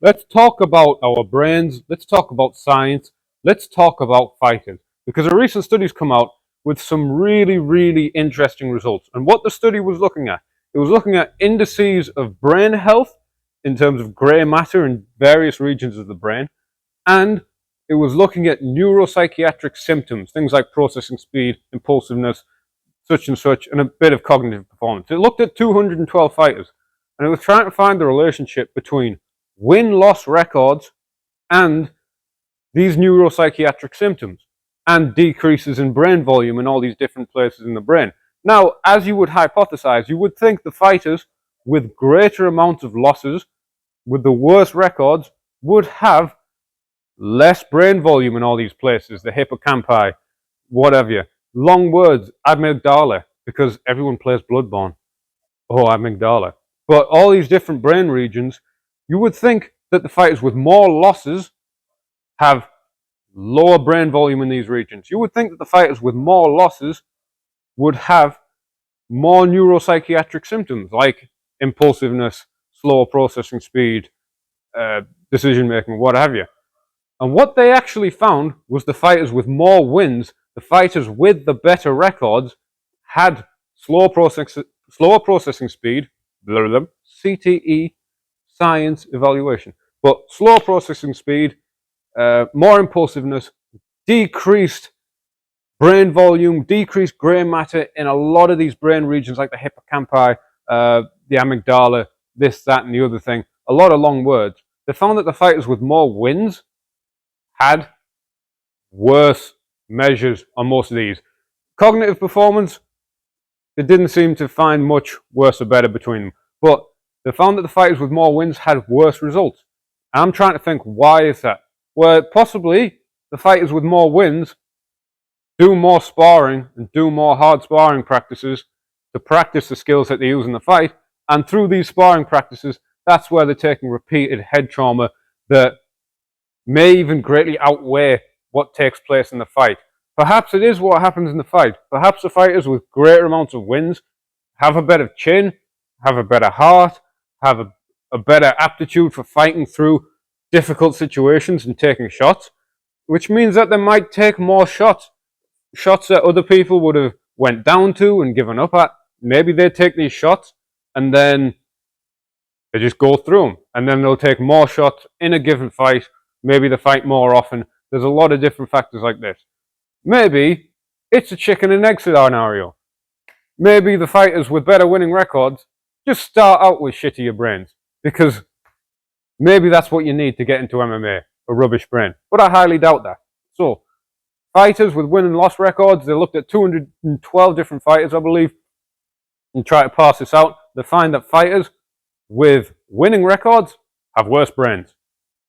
Let's talk about our brains. Let's talk about science. Let's talk about fighters. Because a recent study's come out with some really, really interesting results. And what the study was looking at, it was looking at indices of brain health in terms of grey matter in various regions of the brain. And it was looking at neuropsychiatric symptoms, things like processing speed, impulsiveness, such, and a bit of cognitive performance. It looked at 212 fighters, and it was trying to find the relationship between win-loss records and these neuropsychiatric symptoms and decreases in brain volume in all these different places in the brain. Now, as you would hypothesize, you would think the fighters with greater amounts of losses, with the worst records, would have less brain volume in all these places, the hippocampi, whatever. Long words, amygdala, because everyone plays Bloodborne. Oh, amygdala. But all these different brain regions, you would think that the fighters with more losses have lower brain volume in these regions. You would think that the fighters with more losses would have more neuropsychiatric symptoms like impulsiveness, slower processing speed, decision making, what have you. And what they actually found was the fighters with more wins, the fighters with the better records, had slower processing speed, CTE, science evaluation, but slower processing speed, more impulsiveness, decreased brain volume, decreased grey matter in a lot of these brain regions like the hippocampi, the amygdala, this, that, and the other thing. A lot of long words. They found that the fighters with more wins had worse measures on most of these. Cognitive performance, they didn't seem to find much worse or better between them. But they found that the fighters with more wins had worse results. And I'm trying to think, why is that? Well, possibly the fighters with more wins do more sparring and do more hard sparring practices to practice the skills that they use in the fight. And through these sparring practices, that's where they're taking repeated head trauma that may even greatly outweigh what takes place in the fight. Perhaps it is what happens in the fight. Perhaps the fighters with greater amounts of wins have a better chin, have a better heart, have a better aptitude for fighting through difficult situations and taking shots, which means that they might take more shots that other people would have went down to and given up at. Maybe they take these shots and then they just go through them, and then they'll take more shots in a given fight. Maybe they fight more often. There's a lot of different factors like this. Maybe it's a chicken and egg scenario. Maybe the fighters with better winning records just start out with shittier brains, because maybe that's what you need to get into MMA, a rubbish brain. But I highly doubt that. So, fighters with win and loss records, they looked at 212 different fighters, I believe, and try to pass this out. They find that fighters with winning records have worse brains.